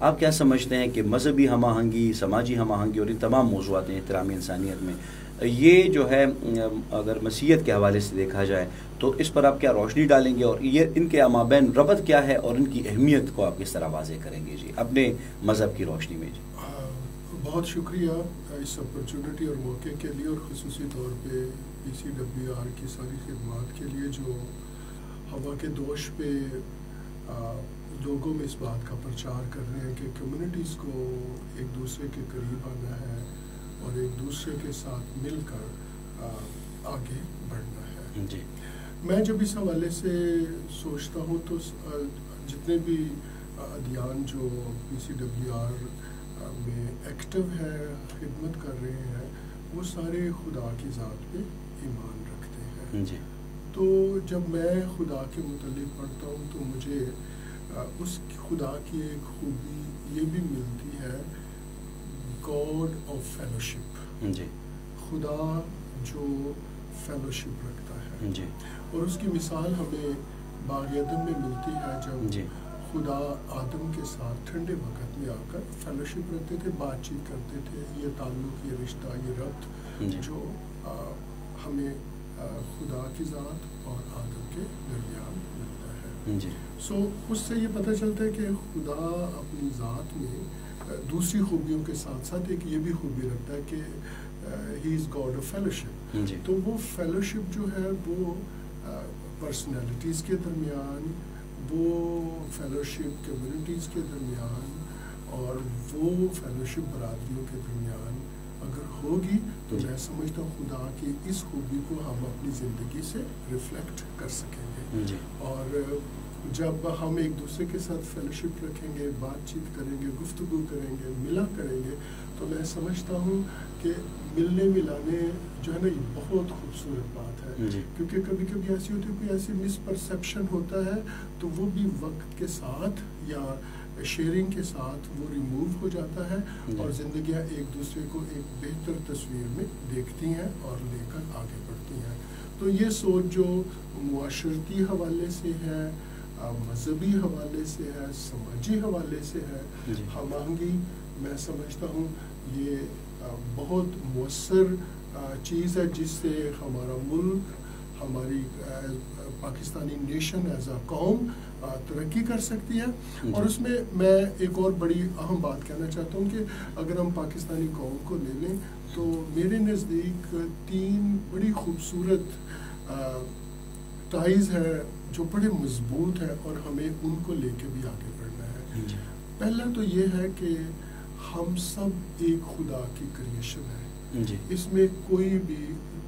آپ کیا سمجھتے ہیں کہ مذہبی ہم آہنگی، سماجی ہم آہنگی اور ان تمام موضوعات احترام انسانیت میں یہ جو ہے اگر مسیحیت کے حوالے سے دیکھا جائے تو اس پر آپ کیا روشنی ڈالیں گے، اور یہ ان کے مابین ربط کیا ہے اور ان کی اہمیت کو آپ کس طرح واضح کریں گے جی اپنے مذہب کی روشنی میں؟ جی بہت شکریہ اس اپرچونٹی اور موقع کے لیے، اور خصوصی طور پہ PCWR کی ساری خدمات کے لیے جو ہوا کے دوش پہ لوگوں میں اس بات کا پرچار کر رہے ہیں کہ کمیونٹیز کو ایک دوسرے کے قریب آنا ہے اور ایک دوسرے کے ساتھ مل کر آگے بڑھنا ہے. جی میں جب اس حوالے سے سوچتا ہوں تو جتنے بھی ادیان جو PCWR میں ایکٹیو ہے، خدمت کر رہے ہیں، وہ سارے خدا کی ذات پہ ایمان رکھتے ہیں. جی تو جب میں خدا کے متعلق پڑھتا ہوں تو مجھے اس خدا کی ایک خوبی یہ بھی ملتی ہے، گاڈ آف فیلوشپ. جی خدا جو فیلوشپ رکھتا ہے. جی اور اس کی مثال ہمیں باغ عدن میں ملتی ہے جب جی خدا آدم کے ساتھ ٹھنڈے وقت میں آ کر فیلوشپ رکھتے تھے، بات چیت کرتے تھے. یہ تعلق، یہ رشتہ، یہ ربط جو ہمیں خدا کی ذات اور آدم کے درمیان ملتا ہے. جی سو اس سے یہ پتہ چلتا ہے کہ خدا اپنی ذات میں دوسری خوبیوں کے ساتھ ساتھ ایک یہ بھی خوبی رکھتا ہے کہ ہی از گاڈ آف فیلوشپ. تو وہ فیلوشپ جو ہے وہ پرسنالٹیز کے درمیان، وہ فیلوشپ کمیونٹیز کے درمیان، اور وہ فیلوشپ برادریوں کے درمیان اگر ہوگی تو میں سمجھتا ہوں خدا کی اس خوبی کو ہم اپنی زندگی سے ریفلیکٹ کر سکیں گے. اور جب ہم ایک دوسرے کے ساتھ فیلوشپ رکھیں گے، بات چیت کریں گے، گفتگو کریں گے، ملا کریں گے، تو میں سمجھتا ہوں کہ ملنے ملانے جو ہے نا یہ بہت خوبصورت بات ہے. کیونکہ کبھی کبھی ایسی ہوتی ہے، کوئی ایسی مس پرسیپشن ہوتا ہے تو وہ بھی وقت کے ساتھ یا شیئرنگ کے ساتھ وہ ریموو ہو جاتا ہے، اور زندگیاں ایک دوسرے کو ایک بہتر تصویر میں دیکھتی ہیں اور لے کر آگے بڑھتی ہیں. تو یہ سوچ جو معاشرتی حوالے سے ہے، مذہبی حوالے سے ہے، سماجی حوالے سے ہے، ہم آہنگی، میں سمجھتا ہوں یہ بہت مؤثر چیز ہے جس سے ہمارا ملک، ہماری پاکستانی نیشن ایز اے قوم ترقی کر سکتی ہے. اور اس میں ایک اور بڑی اہم بات کہنا چاہتا ہوں کہ اگر ہم پاکستانی قوم کو لے لیں تو میرے نزدیک 3 بڑی خوبصورت ٹائز ہیں جو بڑے مضبوط ہیں اور ہمیں ان کو لے کے بھی آگے بڑھنا ہے. پہلا تو یہ ہے کہ ہم سب ایک خدا کی کریشن ہے، اس میں کوئی بھی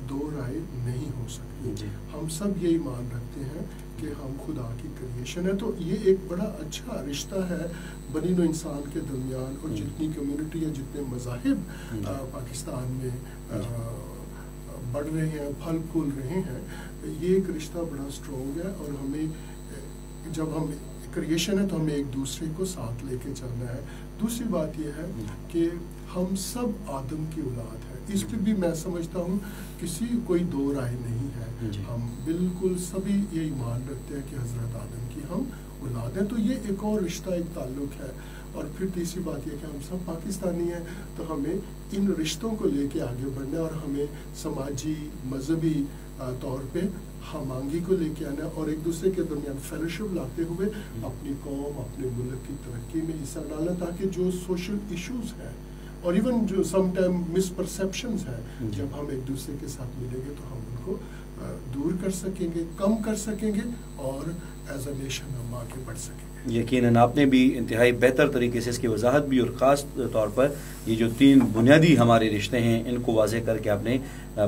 دو رائے نہیں ہو سکتی. ہم سب یہ ایمان رکھتے ہیں کہ ہم خدا کی کریشن ہے. تو یہ ایک بڑا اچھا رشتہ ہے بنی نوع انسان کے درمیان، اور جتنی کمیونٹی یا جتنے مذاہب پاکستان میں بڑھ رہے ہیں، پھل پھول رہے ہیں، یہ ایک رشتہ بڑا اسٹرانگ ہے. اور ہمیں جب ہم کریشن ہے تو ہمیں ایک دوسرے کو ساتھ لے کے چلنا ہے. دوسری بات یہ ہے کہ ہم سب آدم کی اولاد ہے. اس پہ بھی میں سمجھتا ہوں کوئی دو رائے نہیں ہے. ہم بالکل سبھی یہ ایمان رکھتے ہیں کہ حضرت آدم کی ہم اولاد ہیں. تو یہ ایک اور رشتہ، ایک تعلق ہے. اور پھر تیسری بات یہ کہ ہم سب پاکستانی ہیں، تو ہمیں ان رشتوں کو لے کے آگے بڑھنا ہے، اور ہمیں سماجی، مذہبی طور پہ ہم آہنگی کو لے کے آنا ہے، اور ایک دوسرے کے درمیان فیلوشپ لاتے ہوئے اپنی قوم، اپنے ملک کی ترقی میں حصہ ڈالنا، تاکہ جو سوشل ایشوز ہیں اور ایون جو سم ٹائم مس پرسیپشنز ہیں، جب ہم ایک دوسرے کے ساتھ ملیں گے تو ہم ان کو دور کر سکیں گے، کم کر سکیں گے، اور ایز اے نیشن ہم آگے بڑھ سکیں گے. یقیناً آپ نے بھی انتہائی بہتر طریقے سے اس کی وضاحت بھی، اور خاص طور پر یہ جو 3 بنیادی ہمارے رشتے ہیں ان کو واضح کر کے آپ نے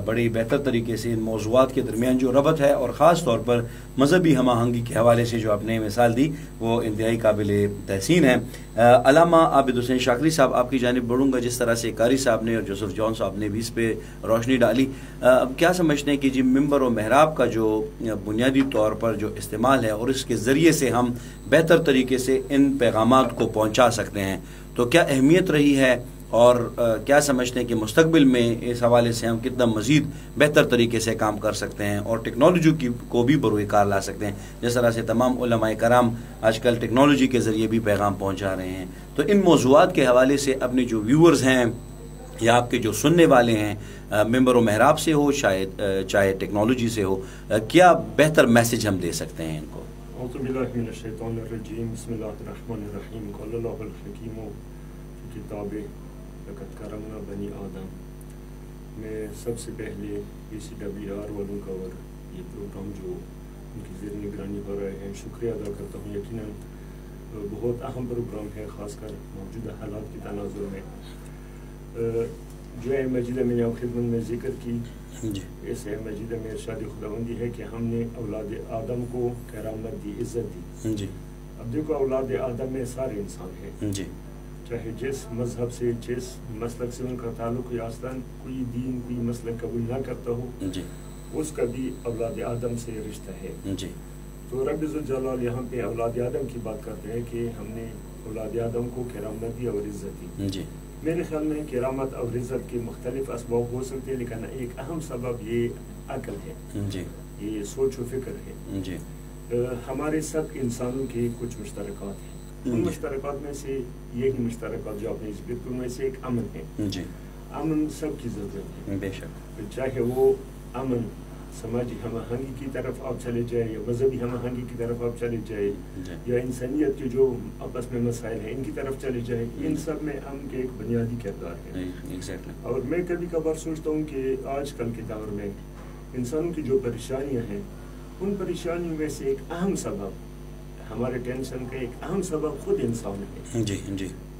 بڑی بہتر طریقے سے ان موضوعات کے درمیان جو ربط ہے، اور خاص طور پر مذہبی ہم آہنگی کے حوالے سے جو آپ نے مثال دی، وہ انتہائی قابل تحسین ہے. علامہ عابد حسین شاکری صاحب، آپ کی جانب بڑھوں گا. جس طرح سے قاری صاحب نے اور جوزف جان صاحب نے بھی اس پہ روشنی ڈالی، کیا سمجھتے ہیں کہ جی ممبر و محراب کا جو بنیادی طور پر جو استعمال ہے اور اس کے ذریعے سے ہم بہتر طریقے سے ان پیغامات کو پہنچا سکتے ہیں، تو کیا اہمیت رہی ہے اور کیا سمجھتے ہیں کہ مستقبل میں اس حوالے سے ہم کتنا مزید بہتر طریقے سے کام کر سکتے ہیں اور ٹیکنالوجی کو بھی بروئے کار لا سکتے ہیں، جس طرح سے تمام علماء کرام آج کل ٹیکنالوجی کے ذریعے بھی پیغام پہنچا رہے ہیں؟ تو ان موضوعات کے حوالے سے اپنے جو ویورز ہیں یا آپ کے جو سننے والے ہیں، ممبر و محراب سے ہو شاید چاہے ٹیکنالوجی سے ہو، کیا بہتر میسج ہم دے سکتے ہیں ان کو؟ اعوذ باللہ من الشیطان الرجیم، بسم اللہ الرحمن الرحیم، قال اللہ الحکیم فی کتابہ لقد کرمنا بنی آدم۔ میں سب سے پہلے PCWR والوں کا اور یہ پروگرام جو ان کی زیر نگرانی ہو رہے ہیں شکریہ ادا کرتا ہوں۔ یقیناً بہت اہم پروگرام ہے، خاص کر موجودہ حالات کے تناظر میں۔ جو اے مجیدہ میں نے آپ خدمت میں ذکر کی، اس اے مجیدہ میں ارشاد خداوندی ہے کہ ہم نے اولاد آدم کو کرامت دی، عزت دی۔ اب دیکھو اولاد آدم میں سارے انسان ہیں، چاہے جس مذہب سے جس مسلک سے ان کا تعلق یا اصلاً کوئی دین کوئی مسلک قبول نہ کرتا ہو، اس کا بھی اولاد آدم سے رشتہ ہے۔ تو رب ذوالجلال یہاں پہ اولاد آدم کی بات کرتے ہیں کہ ہم نے اولاد آدم کو کرامت دی اور عزت دی۔ میرے خیال میں کرامت اور عزت کے مختلف اسباب ہو سکتے ہیں، لیکن ایک اہم سبب یہ عقل ہے، یہ سوچ و فکر ہے۔ ہمارے سب انسانوں کے کچھ مشترکات ہیں، ان مشترکات میں سے یہی مشترکات جو آپ نے ذکر کی، ان میں سے ایک امن ہے۔ امن سب کی ضرورت ہے، بے شک، چاہے وہ امن سماجی ہم آہنگی کی طرف آپ چلے جائے یا مذہبی ہم آہنگی کی طرف آپ چلے جائے یا انسانیت کے جو آپس میں مسائل ہیں ان کی طرف چلے جائے، ان سب میں امن کے ایک بنیادی کردار ہے۔ اور میں کبھی کبھار سوچتا ہوں کہ آج کل کے دور میں انسانوں کی جو پریشانیاں ہیں، ان پریشانیوں میں سے ایک اہم سبب، ہمارے ٹینشن کا ایک اہم سبب خود انسان ہے۔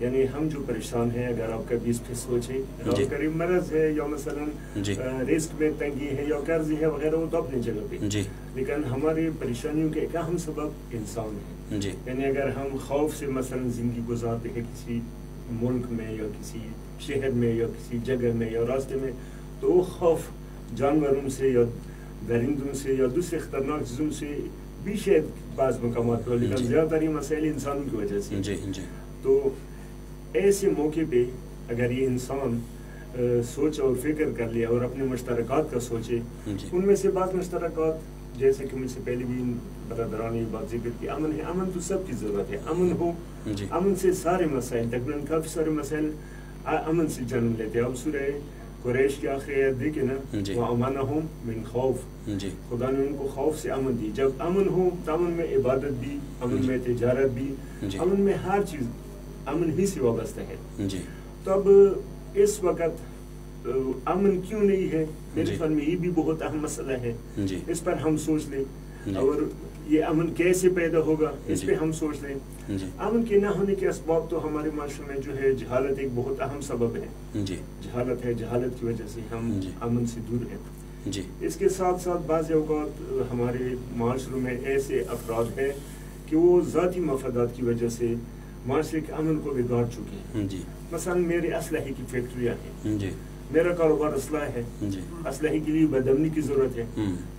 یعنی ہم جو پریشان ہیں، اگر آپ کبھی اس پہ سوچیں، قریب مرض ہے یا مثلاً رزق میں تنگی ہے یا قرض ہے وغیرہ، وہ تو اپنی جگہ پہ، لیکن ہماری پریشانیوں کے ایک اہم سبب انسان ہے۔ یعنی اگر ہم خوف سے مثلاً زندگی گزارتے ہیں کسی ملک میں یا کسی شہر میں یا کسی جگہ میں یا راستے میں، تو وہ خوف جانوروں سے یا درندوں سے یا دوسرے خطرناک چیزوں سے بھی شاید بعض مقامات پر، لیکن زیادہ تر یہ مسائل انسانوں کی وجہ سے۔ تو ایسے موقع پہ اگر یہ انسان سوچ اور فکر کر لیا اور اپنے مشترکات کا سوچے، ان میں سے بعض مشترکات جیسے کہ مجھ سے پہلے بھی برادران نے یہ بات ذکر کی، امن ہے۔ امن تو سب کی ضرورت ہے، امن ہو، امن سے سارے مسائل، تقریباً کافی سارے مسائل امن سے جنم لیتے ہیں۔ اب سورہ قریش کی آخری آیت دیکھیں نا، وَأَمَنَهُمْ مِنْ خَوْفٍ، خدا نے ان کو خوف سے امن دی۔ جب امن ہو تو امن میں عبادت بھی، امن میں تجارت بھی، امن میں ہر چیز امن ہی سے وابستہ ہے۔ تو اب اس وقت امن کیوں نہیں ہے؟ میرے خیال میں یہ بھی بہت اہم مسئلہ ہے، اس پر ہم سوچ لیں، اور یہ امن کیسے پیدا ہوگا اس پہ ہم سوچ لیں۔ امن کے نہ ہونے کے اسباب تو ہمارے معاشرے میں جو ہے جہالت ایک بہت اہم سبب ہے، جہالت ہے، جہالت کی وجہ سے ہم امن سے دور ہیں۔ اس کے ساتھ ساتھ بعض اوقات ہمارے معاشروں میں ایسے افراد ہیں کہ وہ ذاتی مفادات کی وجہ سے معاشرے کے امن کو بگاڑ چکے ہیں۔ مثلا میرے اسلحے کی فیکٹریاں ہیں، میرا کاروبار اسلحہ ہے، اسلحے کے لیے بدامنی کی ضرورت ہے،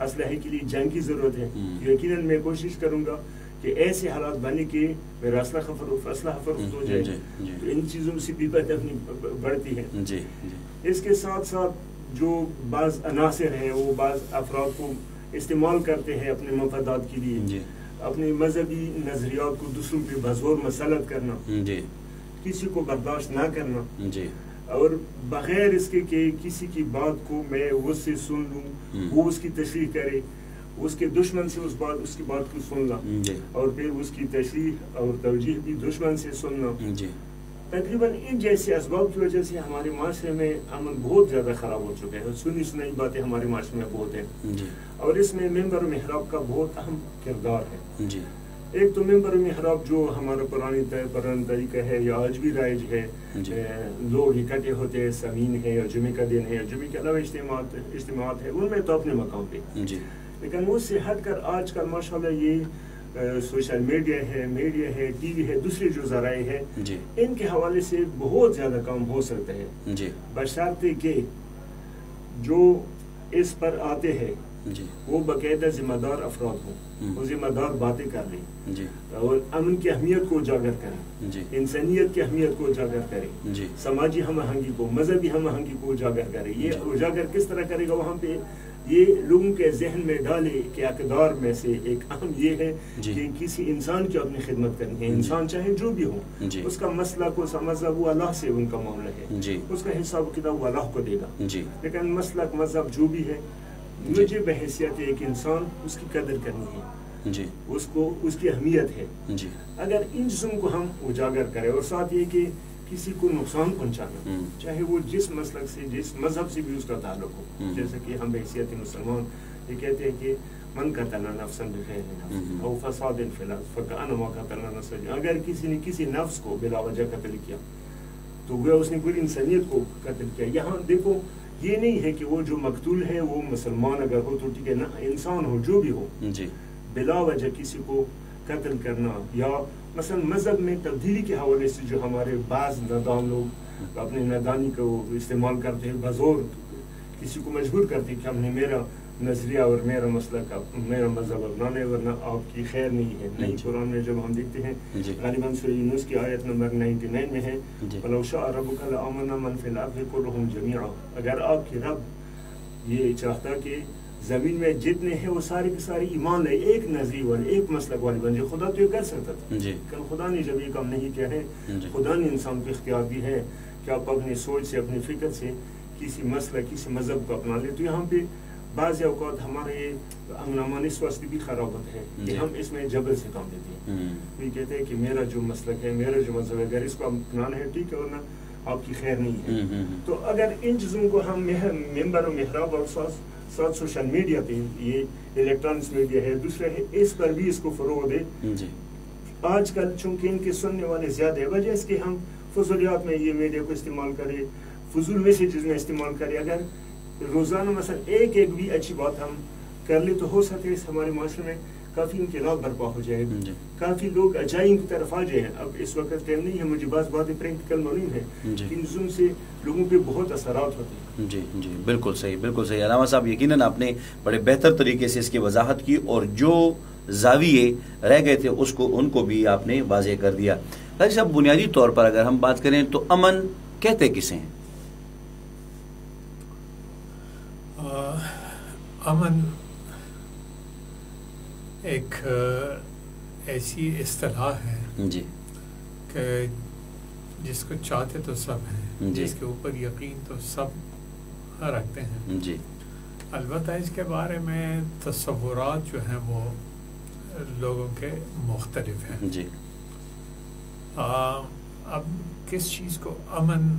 اسلحے کے لیے جنگ کی ضرورت ہے۔ یقیناً میں کوشش کروں گا کہ ایسے حالات بنے کہ میرا اسلحہ فروخت ہو جائے، تو ان چیزوں سے بھی بدامنی بڑھتی ہے۔ اس کے ساتھ ساتھ جو بعض عناصر ہیں وہ بعض افراد کو استعمال کرتے ہیں اپنے مفادات کے لیے، اپنے مذہبی نظریات کو دوسروں پہ بزور مسلط کرنا، کسی کو برداشت نہ کرنا، اور بغیر اس کے کہ کسی کی بات کو میں اس سے سن لوں، وہ اس کی تشریح کرے، اس کے دشمن سے اس کی بات کو سننا، اور پھر اس کی تشریح اور توجیہ بھی دشمن سے سننا، تقریباً ان جیسے اسباب کی وجہ سے ہمارے معاشرے میں امن بہت زیادہ خراب ہو چکا ہے۔ سنی سنائی باتیں ہمارے معاشرے میں بہت ہیں، اور اس میں ممبر محراب کا بہت اہم کردار ہے۔ ایک تو ممبر محراب جو ہمارا پرانا طریقہ ہے یا آج بھی رائج ہے، لوگ اکٹھے ہوتے ہیں، سمین ہے یا جمعے کا دن ہے یا جمعے کے علاوہ اجتماعات ہے، ان میں تو اپنے مقام پہ، لیکن اس سے ہٹ کر آج کل ماشاءاللہ یہ سوشل میڈیا ہے، ٹی وی ہے، دوسرے جو ذرائع ہیں، ان کے حوالے سے بہت زیادہ کام ہو سکتا ہے، بشرطے کہ جو اس پر آتے ہیں وہ باقاعدہ ذمہ دار افراد ہوں، وہ ذمہ دار باتیں کر لیں اور امن کی اہمیت کو اجاگر کریں، انسانیت کی اہمیت کو اجاگر کریں، سماجی ہم آہنگی کو، مذہبی ہم آہنگی کو اجاگر کریں. یہ اجاگر کس طرح کرے گا؟ وہاں پہ یہ لوگوں کے ذہن میں ڈالے کہ اقدار میں سے ایک اہم یہ ہے کہ کسی انسان کی اپنی خدمت کرنی ہے. انسان چاہے جو بھی ہو، اس کا مسئلہ کو سمجھا وہ اللہ سے ان کا معاملہ ہے، اس کا حساب کتاب وہ اللہ کو دے گا. لیکن مسلک مذہب جو بھی ہے، مجھے بحیثیت ایک انسان اس کی قدر کرنی ہے، اس کو اس کی اہمیت ہے. اگر ان چیزوں کو ہم اجاگر کریں اور ساتھ یہ کہ کسی کو نقصان پہنچانا، چاہے وہ جس مسلک سے جس مذہب سے بھی اس کا تعلق ہو، جیسے کہ ہم بحیثیت مسلمان یہ کہتے ہیں کہ من قتل نفسا بغیر نفس او فساد فی الارض فکأنما قتل نفسا، اگر کسی نے کسی نفس کو بلا وجہ قتل کیا تو گویا اس نے پوری انسانیت کو قتل کیا. یہاں دیکھو یہ نہیں ہے کہ وہ جو مقتول ہے وہ مسلمان اگر ہو تو ٹھیک ہے، نہ انسان ہو جو بھی ہو، بلا وجہ کسی کو قتل کرنا، یا مثلا مذہب میں تبدیلی کے حوالے سے جو ہمارے بعض نادان لوگ اپنے نادانی کو استعمال کرتے ہیں، بزور کسی کو مجبور کرتے ہیں کہ ہم نے میرا نظریہ اور میرا مسلک میرا مذہب اپنانا ہے ورنہ آپ کی خیر نہیں ہے. نئی قرآن میں جب ہم دیکھتے ہیں غالباً سورہ یونس کی آیت نمبر 99 میں ہے وَلَوْ شَاءَ رَبُّكَ لَآمَنَ مَنْ فِي الْأَرْضِ كُلُّهُمْ جَمِيعًا، اگر آپ کے رب یہ چاہتا کہ زمین میں جتنے ہیں وہ سارے کے سارے ایمان لائے، ایک نظریے والے ایک مسلک والے بن جائے، خدا تو یہ کر سکتا تھا. لیکن خدا نے جب یہ کام نہیں کیا ہے، خدا نے انسان کو اختیار دی ہے کہ آپ اپنی سوچ سے اپنی فکر سے کسی مسلک کسی مذہب کو اپنا لیں. تو یہاں پہ بعض اوقات ہمارے امن امان اس واسطے بھی خراب ہوتا ہے کہ ہم اس میں جبر سے کام دیتے ہیں. یہ کہتے ہیں کہ میرا جو مسلک ہے، میرا جو مذہب ہے، اگر اس کو اپنانا ہے ٹھیک ہے ورنہ آپ کی خیر نہیں ہے. تو اگر ان چیزوں کو ہم ممبر و محراب اور ساتھ سوشل میڈیا پہ، یہ الیکٹرانکس میڈیا ہے دوسرے ہے، اس پر بھی اس کو فروغ دے. آج کل چونکہ ان کے سننے والے زیادہ ہے، وجہ اس کے ہم فضولیات میں یہ میڈیا کو استعمال کریں، فضول میسیجز میں استعمال کریں. اگر روزانہ مثلا ایک بھی اچھی بات ہم کر لیں تو ہو سکے اس ہمارے معاشرے میں کافی انقلاب برپا ہو جائے، کافی لوگ اچائی کی طرف آ جائیں. اب اس وقت ٹائم نہیں ہے، مجھے بعض باتیں پریکٹیکل معلوم ہے، ان چیزوں سے لوگوں پہ بہت اثرات ہوتے ہیں. جی بالکل صحیح، بالکل صحیح. علامہ صاحب یقیناً آپ نے بڑے بہتر طریقے سے اس کی وضاحت کی اور جو زاویے رہ گئے تھے ان کو بھی آپ نے واضح کر دیا. حاجی صاحب بنیادی طور پر اگر ہم بات کریں تو امن کہتے کسے ہیں؟ امن ایک ایسی اصطلاح ہے کہ جس کو چاہتے تو سب ہیں، جس کے اوپر یقین تو سب رکھتے ہیں. البتہ اس کے بارے میں تصورات جو ہیں وہ لوگوں کے مختلف ہیں. اب کس چیز کو امن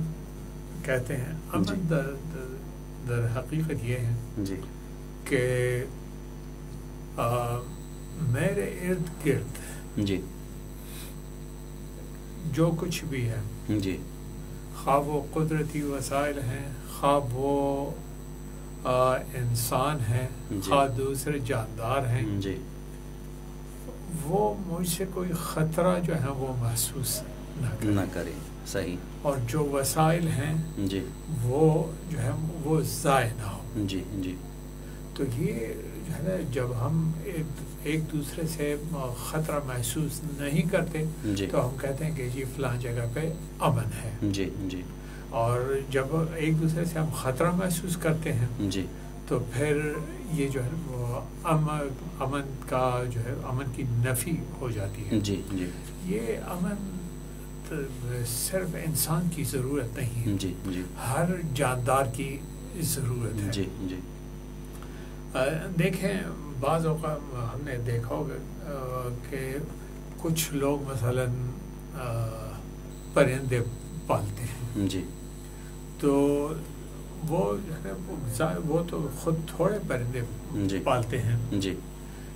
کہتے ہیں؟ امن در حقیقت یہ ہے کہ میرے ارد گرد جو کچھ بھی ہے، خواہ وہ قدرتی وسائل ہیں، خواہ وہ انسان ہیں، خواہ دوسرے جاندار ہیں، وہ مجھ سے کوئی خطرہ جو ہے وہ محسوس نہ کرے. صحیح. اور جو وسائل ہیں وہ جو ہے وہ ضائع نہ ہو. تو یہ جو ہے جب ہم ایک دوسرے سے خطرہ محسوس نہیں کرتے تو ہم کہتے ہیں کہ جی فلاں جگہ پہ امن ہے. اور جب ایک دوسرے سے ہم خطرہ محسوس کرتے ہیں تو پھر یہ جو ہے وہ امن کا جو ہے امن کی نفی ہو جاتی ہے. یہ امن صرف انسان کی ضرورت نہیں ہے، ہر جاندار کی ضرورت ہے. دیکھیں بعض اوقات ہم نے دیکھا ہوگا کہ کچھ لوگ مثلا پرندے پالتے ہیں، تو وہ تو خود تھوڑے پرندے پالتے ہیں،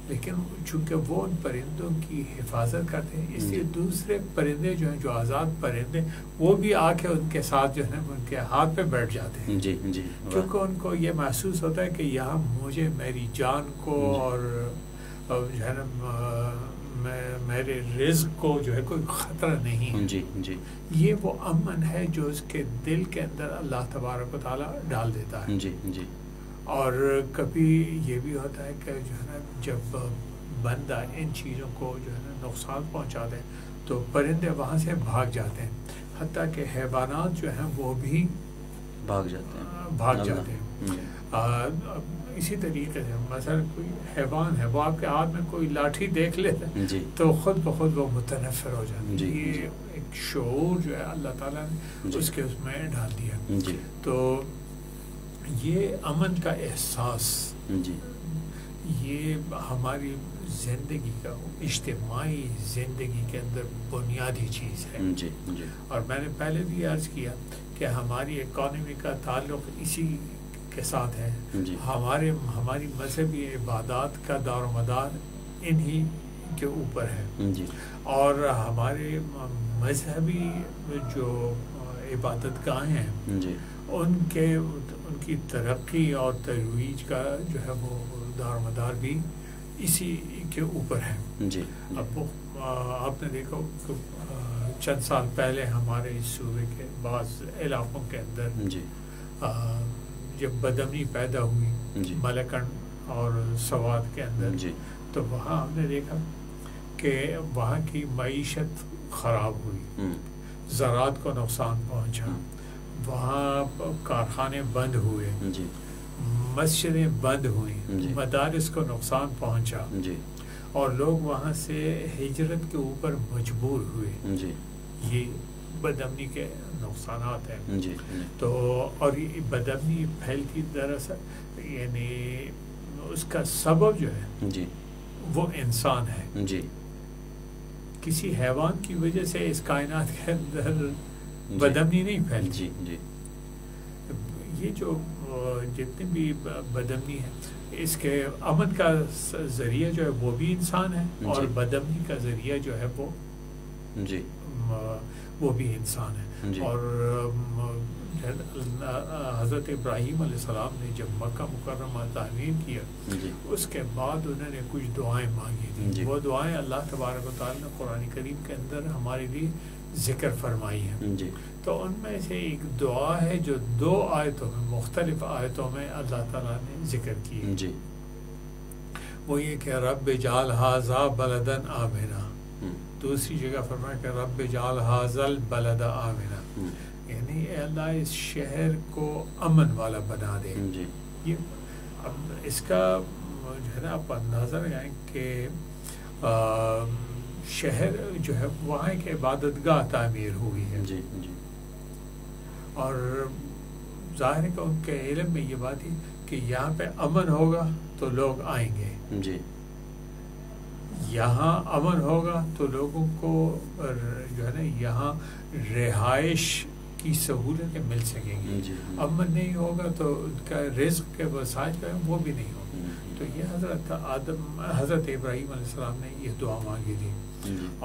لیکن چونکہ وہ ان پرندوں کی حفاظت کرتے ہیں، اس لیے دوسرے پرندے جو ہیں جو آزاد پرندے وہ بھی آ کے ان کے ساتھ جو ہے ان کے ہاتھ پہ بیٹھ جاتے ہیں. کیونکہ ان کو یہ محسوس ہوتا ہے کہ یہاں مجھے میری جان کو اور جو ہے نا میرے رزق کو جو ہے کوئی خطرہ نہیں ہے. یہ وہ امن ہے جو اس کے دل کے اندر اللہ تبارک و تعالیٰ ڈال دیتا ہے. اور کبھی یہ بھی ہوتا ہے کہ جو ہے نا جب بندہ ان چیزوں کو جو ہے نا نقصان پہنچا دے تو پرندے وہاں سے بھاگ جاتے ہیں، حتیٰ کہ حیوانات جو ہیں وہ بھی بھاگ جاتے ہیں۔ اسی طریقے سے مثلا کوئی حیوان ہے، وہ آپ کے ہاتھ میں کوئی لاٹھی دیکھ لیتا ہے جی تو خود بخود وہ متنفر ہو جاتا ہے۔ جی یہ ایک شعور جو ہے اللہ تعالیٰ نے اس کے اس میں ڈال دیا۔ جی تو یہ امن کا احساس جی یہ ہماری زندگی کا اجتماعی زندگی کے اندر بنیادی چیز ہے۔ جی جی اور میں نے پہلے بھی عرض کیا کہ ہماری اکانومی کا تعلق اسی کے ساتھ ہے۔ جی ہماری مذہبی عبادات کا دار و مدار انہی کے اوپر ہے، جی اور ہمارے مذہبی جو عبادت گاہیں ہیں جی ان کی ترقی اور ترویج کا جو ہے وہ دار و مدار بھی اسی کے اوپر ہے۔ جی اب آپ نے دیکھا کہ چند سال پہلے ہمارے اس صوبے کے بعض علاقوں کے اندر جی جب بدامنی پیدا ہوئی جی ملکنڈ اور سوات کے اندر، جی تو وہاں ہم نے دیکھا کہ وہاں کی معیشت خراب ہوئی، زراعت کو نقصان پہنچا، وہاں کارخانے بند ہوئے، جی مسجدیں بند ہوئیں، جی مدارس کو نقصان پہنچا، جی اور لوگ وہاں سے ہجرت کے اوپر مجبور ہوئے۔ جی یہ بدامنی کے نقصانات ہیں۔ جی تو اور یہ بدامنی پھیلتی دراصل یعنی اس کا سبب جو ہے جی وہ انسان ہے۔ جی کسی حیوان کی وجہ سے اس کائنات کے اندر بدامنی نہیں پھیلتی۔ جی جی یہ جو جتنی بھی بدامنی ہے اس کے امن کا ذریعہ جو ہے وہ بھی انسان ہے، اور بدامنی کا ذریعہ جو ہے جی وہ بھی انسان ہے۔ جی اور حضرت ابراہیم علیہ السلام نے جب مکہ مکرمہ تعمیر کیا، جی اس کے بعد انہوں نے کچھ دعائیں مانگی تھیں۔ جی وہ دعائیں اللہ تبارک و تعالیٰ نے قرآن کریم کے اندر ہمارے لیے ذکر فرمائی ہیں۔ جی تو ان میں سے ایک دعا ہے جو 2 آیتوں میں، مختلف آیتوں میں اللہ تعالیٰ نے ذکر کی ہے۔ جی وہ یہ کہ رب اجعل ھذا بلدا آمنا، دوسری جگہ فرمایا کہ رب اجعل ھذا البلد آمنا، یعنی اے اللہ اس شہر کو امن والا بنا دے۔ جی یہ اب اس کا جو ہے نا آپ اندازہ لگائیں کہ شہر جو ہے وہاں ایک عبادت گاہ تعمیر ہوئی ہے، جی جی اور ظاہر ہے کہ ان کے علم میں یہ بات ہے کہ یہاں پہ امن ہوگا تو لوگ آئیں گے، جی یہاں امن ہوگا تو لوگوں کو جو ہے نا یہاں رہائش کی سہولتیں مل سکیں گی۔ جی امن نہیں ہوگا تو ان کا رزق کے وسائل جو ہے وہ بھی نہیں ہوگا۔ تو یہ حضرت ابراہیم علیہ السلام نے یہ دعا مانگی تھی۔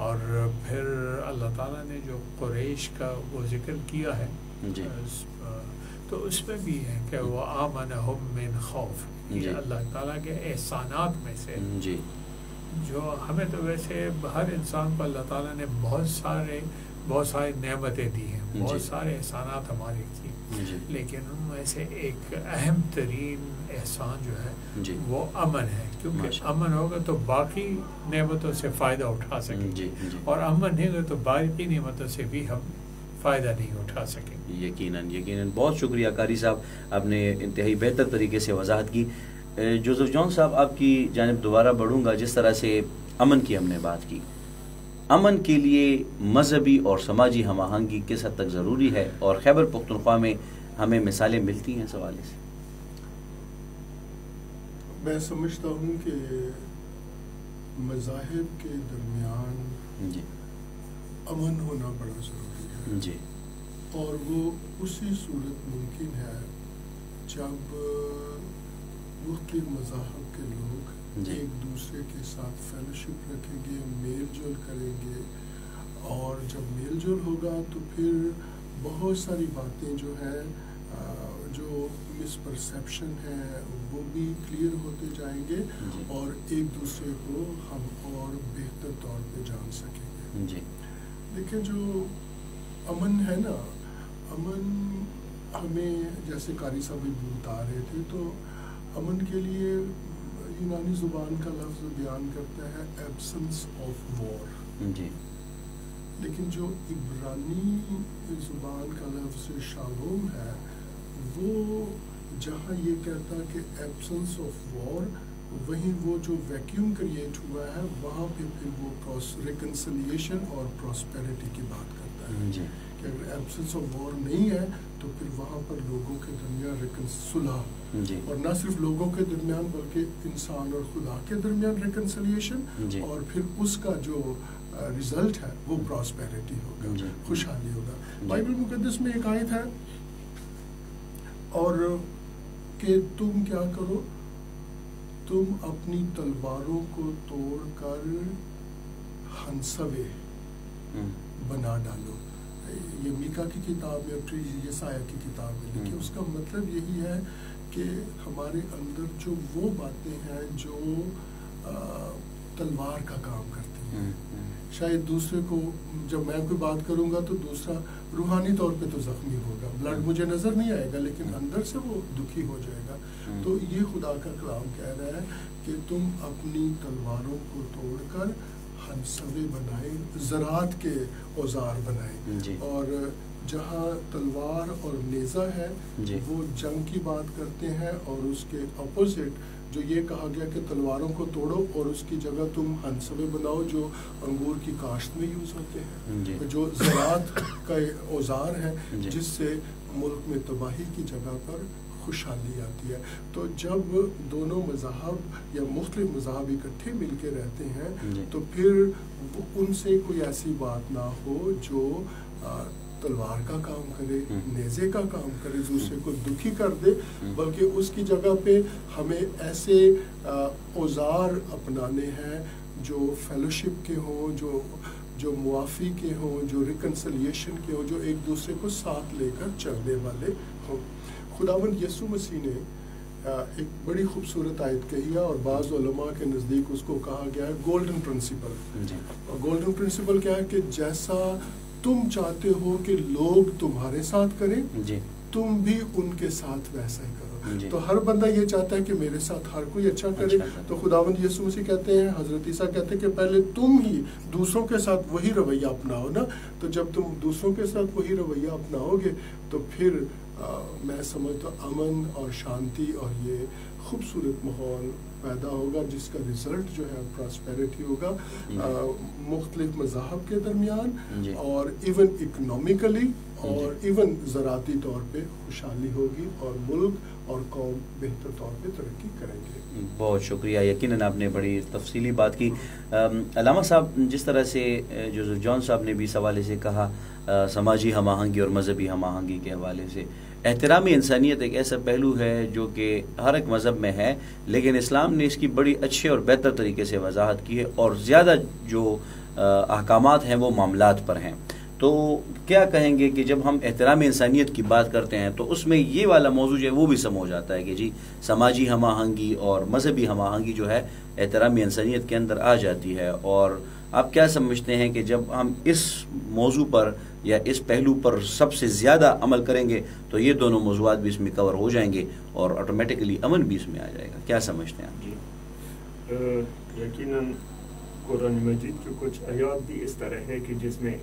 اور پھر اللہ تعالیٰ نے جو قریش کا وہ ذکر کیا ہے جی تو اس میں بھی ہے کہ وہ آمنہم من خوف، جی یہ اللہ تعالیٰ کے احسانات میں سے جی جو ہمیں تو ویسے ہر انسان کو اللہ تعالیٰ نے بہت ساری نعمتیں دی ہیں، بہت سارے احسانات ہمارے کی، جی لیکن ان میں سے ایک اہم ترین احسان جو ہے جی وہ امن ہے، کیونکہ امن ہوگا تو باقی نعمتوں سے فائدہ اٹھا سکیں گے، جی اور امن نہیں ہوگا تو باقی نعمتوں سے بھی ہم فائدہ نہیں اٹھا سکیں گے۔ یقیناً بہت شکریہ قاری صاحب، آپ نے انتہائی بہتر طریقے سے وضاحت کی۔ جوزف جون صاحب، آپ کی جانب دوبارہ بڑھوں گا۔ جس طرح سے امن کی ہم نے بات کی، امن کے لیے مذہبی اور سماجی ہم آہنگی کس حد تک ضروری ہے، اور خیبر پختونخوا میں ہمیں مثالیں ملتی ہیں اس حوالے سے؟ میں سمجھتا ہوں کہ مذاہب کے درمیان جی امن ہونا بڑا ضروری ہے، جی اور وہ اسی صورت ممکن ہے جب مختلف مذاہب کے لوگ جی ایک دوسرے کے ساتھ فیلوشپ رکھیں گے، میل جول کریں گے، اور جب میل جول ہوگا تو پھر بہت ساری باتیں جو ہیں جو مس پرسیپشن ہے وہ بھی کلیئر ہوتے جائیں گے، اور ایک دوسرے کو ہم اور بہتر طور پہ جان سکیں گے۔ جی لیکن جو امن ہے نا، امن ہمیں جیسے قاری صاحب بھی بتا رہے تھے، تو امن کے لیے یونانی زبان کا لفظ بیان کرتا ہے ایبسنس آف وار، جی، لیکن جو عبرانی زبان کا لفظ شالوم ہے وہ جہاں یہ کہتا کہ ایبسنس آف وار، وہیں وہ جو ویکیوم کریٹ ہوا ہے وہاں پہ پھر وہ ریکنسلیشن اور پراسپیرٹی کی بات کرتا ہے، جی، کہ اگر ایبسنس آف وار نہیں ہے تو پھر وہاں پر لوگوں کے درمیان صلح، جی، اور نہ صرف لوگوں کے درمیان بلکہ انسان اور خدا کے درمیان ریکنسلیشن، جی، اور پھر اس کا جو ریزلٹ ہے وہ پراسپیرٹی ہوگا، جی، خوشحالی ہوگا۔ جی، بائبل مقدس میں ایک آیت ہے اور کہ تم کیا کرو، تم اپنی تلواروں کو توڑ کر ہنسوے بنا ڈالو۔ یہ میکا کی کتاب میں، پھر یسایہ کی کتاب میں لکھی، اس کا مطلب یہی ہے کہ ہمارے اندر جو وہ باتیں ہیں جو تلوار کا کام کرتی ہیں، شاید دوسرے کو جب میں کوئی بات کروں گا تو دوسرا روحانی طور پہ تو زخمی ہوگا، بلڈ مجھے نظر نہیں آئے گا لیکن اندر سے وہ دکھی ہو جائے گا۔ تو یہ خدا کا کلام کہہ رہا ہے کہ تم اپنی تلواروں کو توڑ کر ہنسوے بنائے، زراعت کے اوزار بنائے، اور جہاں تلوار اور نیزہ ہے وہ جنگ کی بات کرتے ہیں، اور اس کے اپوزٹ جو یہ کہا گیا کہ تلواروں کو توڑو اور اس کی جگہ تم ہنسوے بناؤ جو انگور کی کاشت میں یوز ہوتے ہیں، جو زراعت کا اوزار ہے جس سے ملک میں تباہی کی جگہ پر خوشحالی آتی ہے۔ تو جب دونوں مذاہب یا مختلف مذاہب اکٹھے مل کے رہتے ہیں تو پھر ان سے کوئی ایسی بات نہ ہو جو تلوار کا کام کرے، نیزے کا کام کرے، دوسرے کو دکھی کر دے، بلکہ اس کی جگہ پہ ہمیں ایسے اوزار اپنانے ہیں جو فیلوشپ کے ہوں، جو موافی کے ہوں، جو ریکنسلیشن کے ہوں، جو ایک دوسرے کو ساتھ لے کر چلنے والے ہوں۔ خداوند یسوع مسیح نے ایک بڑی خوبصورت آیت کہی ہے، اور بعض علماء کے نزدیک اس کو کہا گیا ہے گولڈن پرنسپل۔ اور گولڈن پرنسپل کیا ہے کہ جیسا تم چاہتے ہو کہ لوگ تمہارے ساتھ کریں، تم بھی ان کے ساتھ ویسا ہی کرو۔ تو ہر بندہ یہ چاہتا ہے کہ میرے ساتھ ہر کوئی اچھا کرے، تو خداوند یسوع مسیح کہتے ہیں، حضرت عیسیٰ کہتے ہیں کہ پہلے تم ہی دوسروں کے ساتھ وہی رویہ اپناؤ نا۔ تو جب تم دوسروں کے ساتھ وہی رویہ اپناؤ گے تو پھر میں سمجھتا ہوں امن اور شانتی اور یہ خوبصورت ماحول پیدا ہوگا، جس کا رزلٹ جو ہے پراسپیرٹی ہوگا مختلف مذاہب کے درمیان، اور ایون اکنامیکلی اور ایون زراعتی طور پہ خوشحالی ہوگی، اور ملک اور قوم بہتر طور پہ ترقی کریں گے۔ بہت شکریہ، یقیناً آپ نے بڑی تفصیلی بات کی۔ علامہ صاحب، جس طرح سے جوزف جان صاحب نے بھی اس حوالے سے کہا، سماجی ہم آہنگی اور مذہبی ہم آہنگی کے حوالے سے، احترام انسانیت ایک ایسا پہلو ہے جو کہ ہر ایک مذہب میں ہے، لیکن اسلام نے اس کی بڑی اچھے اور بہتر طریقے سے وضاحت کی ہے، اور زیادہ جو احکامات ہیں وہ معاملات پر ہیں۔ تو کیا کہیں گے کہ جب ہم احترام انسانیت کی بات کرتے ہیں تو اس میں یہ والا موضوع جو ہے وہ بھی سم ہو جاتا ہے کہ جی سماجی ہم آہنگی اور مذہبی ہم آہنگی جو ہے احترام انسانیت کے اندر آ جاتی ہے، اور آپ کیا سمجھتے ہیں کہ جب ہم اس موضوع پر یا اس پہلو پر سب سے زیادہ عمل کریں گے تو یہ دونوں موضوعات بھی اس میں کور ہو جائیں گے اور آٹومیٹکلی امن بھی اس میں آ جائے گا؟ کیا سمجھتے ہیں آپ؟ جی یقیناً قرآن مجید کے کچھ آیات بھی اس طرح ہے کہ جس میں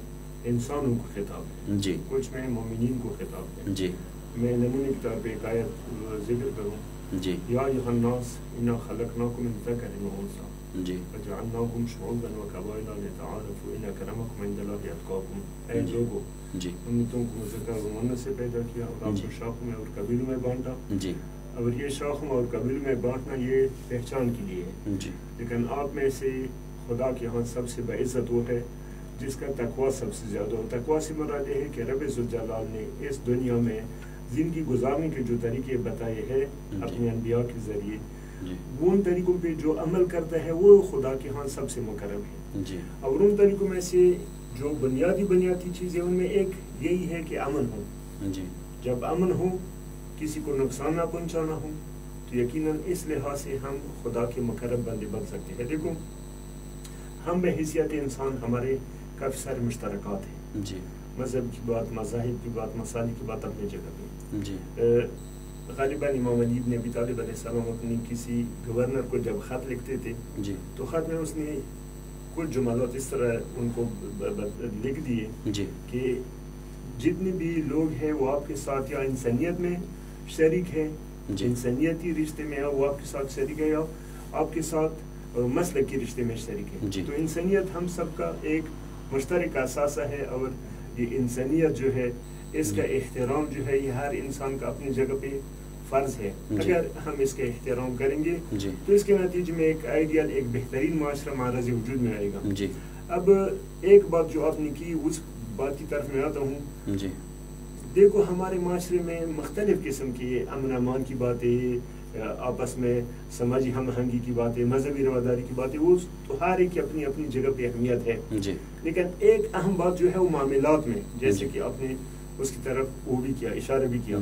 انسانوں کو خطاب ہے، جی، کچھ میں مومنین کو خطاب ہے۔ جی، میں نمونہ کے طور پہ ایک آیت ذکر کروں، جی، یا ایھا الناس انا خلقناکم من ذکر و انثی جی، وجعلناکم شعوبا وقبائل لتعارفوا ان اکرمکم عند اللہ اتقاکم۔ اے لوگوں، جی، ہم نے تم کو ذکر و انثی سے پیدا کیا اور آپ کو شاخوں میں اور قبیلوں میں بانٹا۔ جی، اور یہ شاخوں اور قبیلوں میں بانٹنا یہ پہچان کے لیے ہے، جی، لیکن آپ میں سے خدا کے ہاں سب سے بعزت وہ ہے جس کا تقویٰ سب سے زیادہ ہو۔ تقویٰ سے مراد یہ ہے کہ رب ذوالجلال نے اس دنیا میں زندگی گزارنے کے جو طریقے بتائے ہیں اپنے انبیاء کے ذریعے، وہ ان طریقوں پہ جو عمل کرتا ہے وہ خدا کے ہاں سب سے مکرم ہے۔ اور ان طریقوں میں سے جو بنیادی چیزیں ان میں ایک یہی ہے کہ امن ہو۔ جب امن ہو، کسی کو نقصان نہ پہنچانا ہو، تو یقیناً اس لحاظ سے ہم خدا کے مکرم بندے بن سکتے ہیں۔ دیکھو، ہم بحیثیت انسان ہمارے کافی سارے مشترکات ہیں، مذہب کی بات، مذاہب کی بات، مسائل کی بات اپنی جگہ پہ، غالباً امام علی بن ابی طالب علیہ السلام اپنی کسی گورنر کو جب خط لکھتے تھے تو خط میں اس نے کچھ جملات اس طرح ان کو لکھ دیے کہ جتنے بھی لوگ ہیں وہ آپ کے ساتھ یا انسانیت میں شریک ہیں، انسانیتی رشتے میں وہ آپ کے ساتھ شریک ہے، یا آپ کے ساتھ مسلک کے رشتے میں شریک ہے. تو انسانیت ہم سب کا ایک مشترک اثاثہ ہے، اور یہ انسانیت جو ہے اس کا احترام جو ہے یہ ہر انسان کا اپنی جگہ پہ فرض ہے. اگر ہم اس کا احترام کریں گے تو اس کے نتیجے میں ایک آئیڈیل، ایک بہترین معاشرہ معرض وجود میں آئے گا. اب ایک بات جو آپ نے کی اس بات کی طرف میں آتا ہوں. دیکھو ہمارے معاشرے میں مختلف قسم کی امن امان کی باتیں، آپس میں سماجی ہم آہنگی کی باتیں، مذہبی رواداری کی باتیں، وہ تو ہر ایک کی اپنی اپنی جگہ پہ اہمیت ہے. لیکن ایک اہم بات جو ہے وہ معاملات میں، جیسے کہ آپ نے اس کی طرف وہ بھی کیا، اشارہ بھی کیا.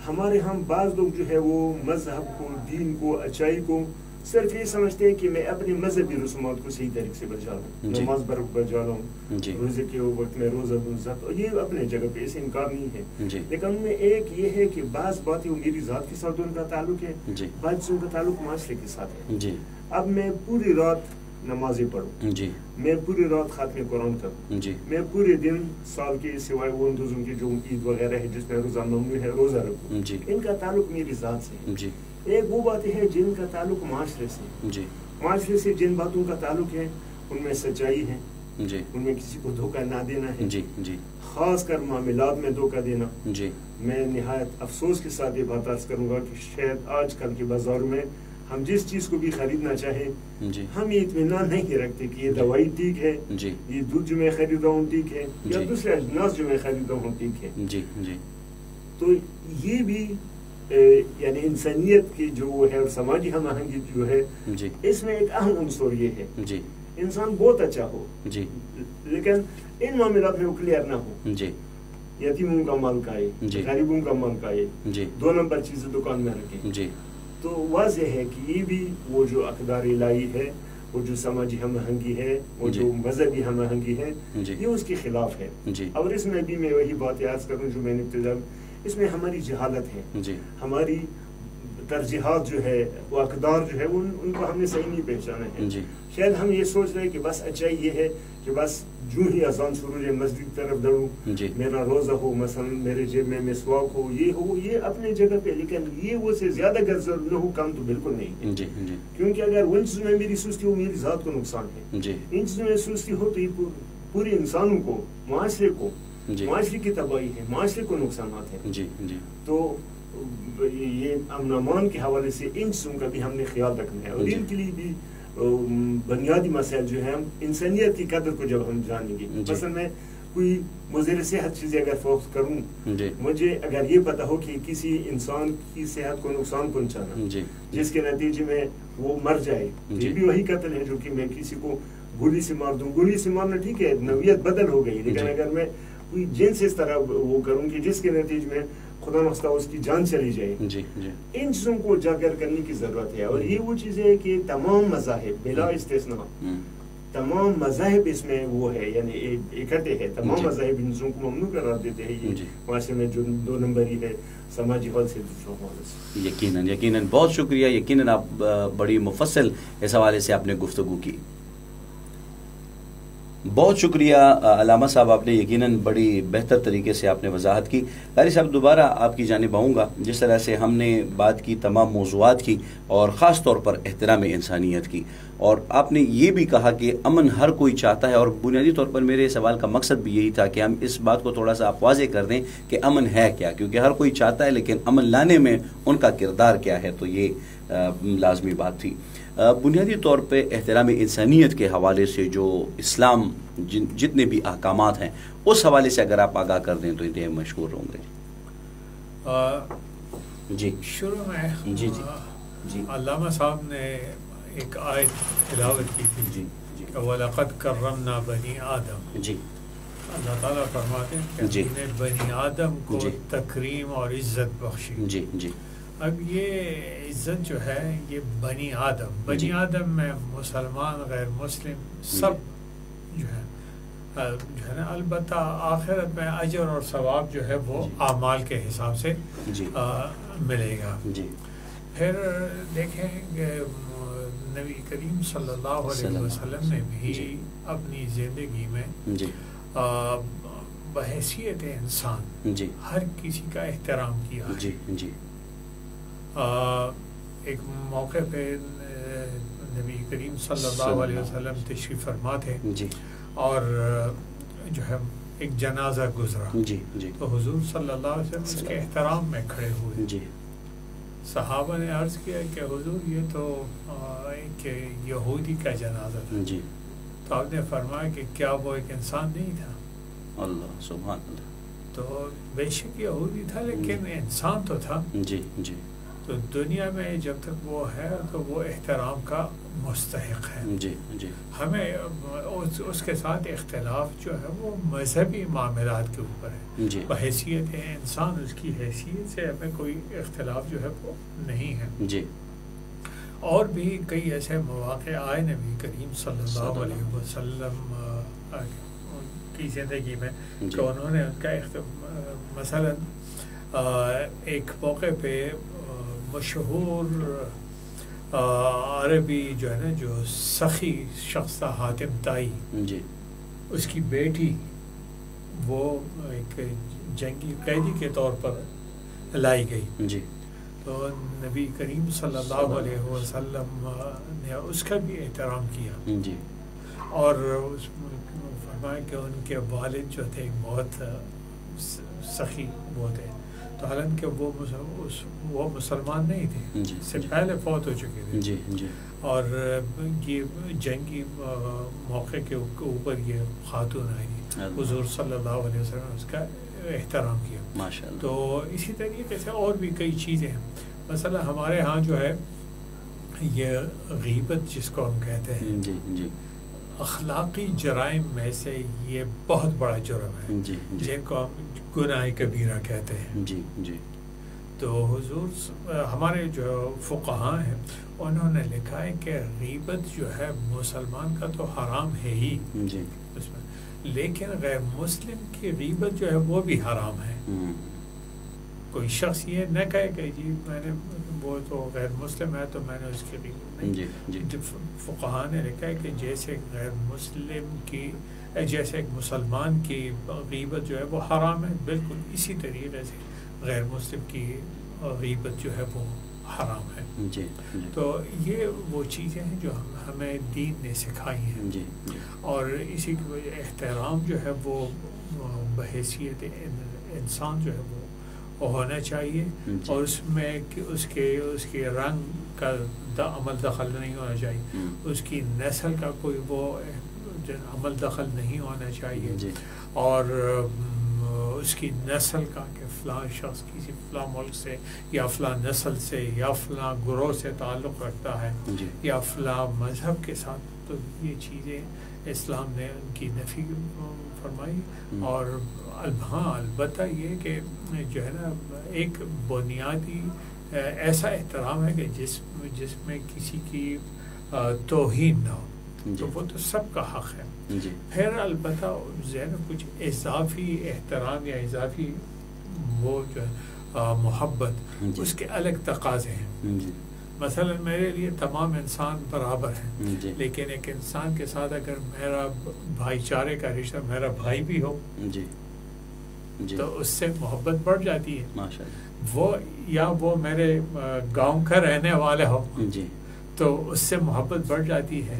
ہمارے ہم بعض لوگ جو ہے وہ مذہب کو، دین کو، اچائی کو صرف یہ سمجھتے ہیں کہ میں اپنی مذہبی رسومات کو صحیح طریقے سے بجا لوں، نماز برق بجا لوں، روزے کے وقت میں روزہ دوں، یہ اپنے جگہ پہ اسے انکار نہیں ہے. لیکن ان میں ایک یہ ہے کہ بعض باتیں میری ذات کے ساتھ ان کا تعلق ہے، بعض ان کا تعلق معاشرے کے ساتھ ہے. اب میں پوری رات نمازیں پڑھوں، میں پوری رات خاتم قرآن کروں، میں پورے دن سال کے سوائے وہ اندوزوں کی جو عید وغیرہ ہے جس میں روزہ ممنوع ہے روزہ رکھوں، ان کا تعلق میری ذات سے ہے. ایک وہ باتیں ہیں جن کا تعلق معاشرے سے، معاشرے سے جن باتوں کا تعلق ہے ان میں سچائی ہے، ان میں کسی کو دھوکہ نہ دینا ہے، خاص کر معاملات میں دھوکہ دینا. میں نہایت افسوس کے ساتھ یہ بات عرض کروں گا کہ شاید آج کل کے بازار میں ہم جس چیز کو بھی خریدنا چاہیں ہم یہ اطمینان نہیں رکھتے کہ یہ دوائی ٹھیک ہے، یہ دودھ جو میں خرید رہا ہوں ٹھیک ہے، یا دوسرے اجناس جو میں خرید رہا ہوں ٹھیک ہے. تو یہ بھی یعنی انسانیت کی جو وہ ہے اور سماجی ہم آہنگی جو ہے اس میں ایک اہم عنصر یہ ہے. انسان بہت اچھا ہو لیکن ان معاملات میں وہ کلیئر نہ ہو، یتیموں کا مال کھائے، غریبوں کا مال کھائے، 2 نمبر چیزیں دکان میں رکھے. تو واضح ہے کہ یہ بھی وہ جو اقدار الہی ہے، وہ جو سماجی ہم آہنگی ہے، وہ جو مذہبی ہم آہنگی ہے، یہ اس کے خلاف ہے. اور اس میں بھی میں وہی بات یاد کروں جو میں نے ابتدا، اس میں ہماری جہالت ہے، ہماری ترجیحات جو ہے، وہ اقدار جو ہے ان کو ہم نے صحیح نہیں پہچانا ہے. شاید ہم یہ سوچ رہے ہیں کہ بس اچھائی یہ ہے کہ بس جو ہی اذان شروع ہے مسجد کی طرف دوڑوں، میرا روزہ ہو، مثلا میرے جیب میں مسواک ہو، یہ اپنے جگہ پہ. لیکن یہ وہ سے زیادہ اگر ضرور نہ ہو کم تو بالکل نہیں ہے. کیونکہ اگر ان چیزوں میں میری سستی ہو میری ذات کو نقصان ہے، ان چیزوں میں سستی ہو تو یہ پورے انسانوں کو، معاشرے کو، معاشرے کی تباہی ہے، معاشرے کو نقصانات ہیں. تو یہ امن امان کے حوالے سے ان چیزوں کا بھی ہم نے خیال رکھنا ہے. اور ان کے لیے بھی بنیادی مسائل جو ہیں، ہم انسانیت کی قدر کو جب ہم جانیں گے. مثلا میں کوئی مضر صحت چیزیں اگر فروخت کروں، مجھے اگر یہ پتا ہو کہ کسی انسان کی صحت کو نقصان پہنچانا جس کے نتیجے میں وہ مر جائے، یہ بھی وہی قتل ہے جو کہ میں کسی کو گولی سے مار دوں. گولی سے مارنا ٹھیک ہے، نوعیت بدل ہو گئی، لیکن اگر میں کوئی جنس اس طرح وہ کروں کہ جس کے نتیجے میں خدا نخواستہ اس کی جان چلی جائے، ان چیزوں کو اجاگر کرنے کی ضرورت ہے. اور یہ وہ چیزیں ہے کہ تمام مذاہب بلا استثناء، تمام مذاہب اس میں وہ ہے، یعنی اکٹھے ہے. تمام مذاہب ان چیزوں کو ممنوع قرار دیتے ہیں. یہ معاشرے میں جو 2 نمبری ہے سماجی حال سے دوسروں حال سے. یقیناً بہت شکریہ. یقیناً آپ بڑی مفصل اس حوالے سے آپ نے گفتگو کی. بہت شکریہ علامہ صاحب، آپ نے یقیناً بڑی بہتر طریقے سے آپ نے وضاحت کی. قاری صاحب دوبارہ آپ کی جانب آؤں گا. جس طرح سے ہم نے بات کی تمام موضوعات کی اور خاص طور پر احترام انسانیت کی، اور آپ نے یہ بھی کہا کہ امن ہر کوئی چاہتا ہے، اور بنیادی طور پر میرے سوال کا مقصد بھی یہی تھا کہ ہم اس بات کو تھوڑا سا آپ واضح کر دیں کہ امن ہے کیا، کیونکہ ہر کوئی چاہتا ہے لیکن امن لانے میں ان کا کردار کیا ہے. تو یہ لازمی بات تھی. بنیادی طور پہ احترام انسانیت کے حوالے سے جو اسلام جتنے بھی احکامات ہیں اس حوالے سے اگر آپ آگاہ کر دیں تو انتہائی مشکور ہوں گے. شروع میں علامہ صاحب نے ایک آیت تلاوت کی تھی کہ وَلَقَدْ كَرَّمْنَا بَنِي آدَم. اللہ تعالیٰ فرماتے ہیں کہ ہم نے بنی آدم کو تکریم اور عزت بخشی. اب یہ عزت جو ہے یہ بنی آدم میں مسلمان غیر مسلم سب جو ہے جو ہے نا البتہ آخرت میں اجر اور ثواب جو ہے وہ اعمال کے حساب سے ملے گا. پھر دیکھیں کہ نبی کریم صلی اللہ علیہ وسلم نے بھی اپنی زندگی میں بحیثیت انسان ہر کسی کا احترام کیا ہے. ایک موقع پہ نبی کریم صلی اللہ علیہ وسلم تشریف فرما تھے اور جو ہے ایک جنازہ گزرا تو حضور صلی اللہ علیہ وسلم اس کے احترام میں کھڑے ہوئے. صحابہ نے عرض کیا کہ حضور یہ تو ایک یہودی کا جنازہ تھا. تو آپ نے فرمایا کہ کیا وہ ایک انسان نہیں تھا؟ اللہ سبحان اللہ. تو بے شک یہودی تھا لیکن انسان تو تھا. تو دنیا میں جب تک وہ ہے تو وہ احترام کا مستحق ہے. ہمیں اس کے ساتھ اختلاف جو ہے وہ مذہبی معاملات کے اوپر ہے. بحیثیت انسان اس کی حیثیت سے ہمیں کوئی اختلاف جو ہے وہ نہیں ہے. اور بھی کئی ایسے مواقع آئے نبی کریم صلی اللہ علیہ وسلم کی زندگی میں کہ انہوں نے ان کا مثلا ایک موقع پہ مشہور عربی جو ہے نا جو سخی شخص تھا حاتم طائی اس کی بیٹی وہ ایک جنگی قیدی کے طور پر لائی گئی. تو نبی کریم صلی اللہ علیہ وسلم نے اس کا بھی احترام کیا اور فرمایا کہ ان کے والد جو تھے بہت سخی وہ تھے. تو حالانکہ وہ مسلمان نہیں تھے, سے پہلے فوت ہو چکے تھے, اور یہ جنگی موقع کے اوپر یہ خاتون آئی, حضور صلی اللہ علیہ وسلم نے اس کا احترام کیا. تو اسی طریقے سے اور بھی کئی چیزیں ہیں. مثلا ہمارے ہاں جو ہے یہ غیبت جس کو ہم کہتے ہیں, اخلاقی جرائم میں سے یہ بہت بڑا جرم ہے جن کو ہم گناہ کبیرہ کہتے ہیں. تو حضور ہمارے جو فقہاء ہیں انہوں نے لکھا ہے کہ غیبت جو ہے مسلمان کا تو حرام ہے ہی اس میں, لیکن غیر مسلم کی غیبت جو ہے وہ بھی حرام ہے. کوئی شخص یہ نہ کہے کہ جی میں نے وہ تو غیر مسلم ہے تو میں نے اس کی غیبت نہیں. فقہاء نے لکھا ہے کہ جیسے غیر مسلم کی جیسے ایک مسلمان کی غیبت جو ہے وہ حرام ہے, بالکل اسی طریقے سے غیر مسلم کی غیبت جو ہے وہ حرام ہے. تو یہ وہ چیزیں ہیں جو ہمیں دین نے سکھائی ہیں, اور اسی کی وجہ احترام جو ہے وہ بحیثیت انسان جو ہے وہ ہونا چاہیے, اور اس میں اس کے رنگ کا عمل دخل نہیں ہونا چاہیے, اس کی نسل کا کوئی وہ عمل دخل نہیں ہونا چاہیے, اور اس کی نسل کا کہ فلاں شخص کسی فلاں ملک سے یا فلاں نسل سے یا فلاں گروہ سے تعلق رکھتا ہے یا فلاں مذہب کے ساتھ, تو یہ چیزیں اسلام نے ان کی نفی فرمائی. اور ہاں البتہ یہ کہ جو ہے نا ایک بنیادی ایسا احترام ہے کہ جس میں کسی کی توہین نہ ہو, تو وہ تو سب کا حق ہے. پھر البتہ کچھ اضافی احترام یا اضافی وہ جو ہے محبت اس کے الگ تقاضے ہیں. مثلا میرے لیے تمام انسان برابر ہیں, لیکن ایک انسان کے ساتھ اگر میرا بھائی چارے کا رشتہ میرا بھائی بھی ہو تو اس سے محبت بڑھ جاتی ہے. وہ میرے گاؤں کا رہنے والے ہو تو اس سے محبت بڑھ جاتی ہے,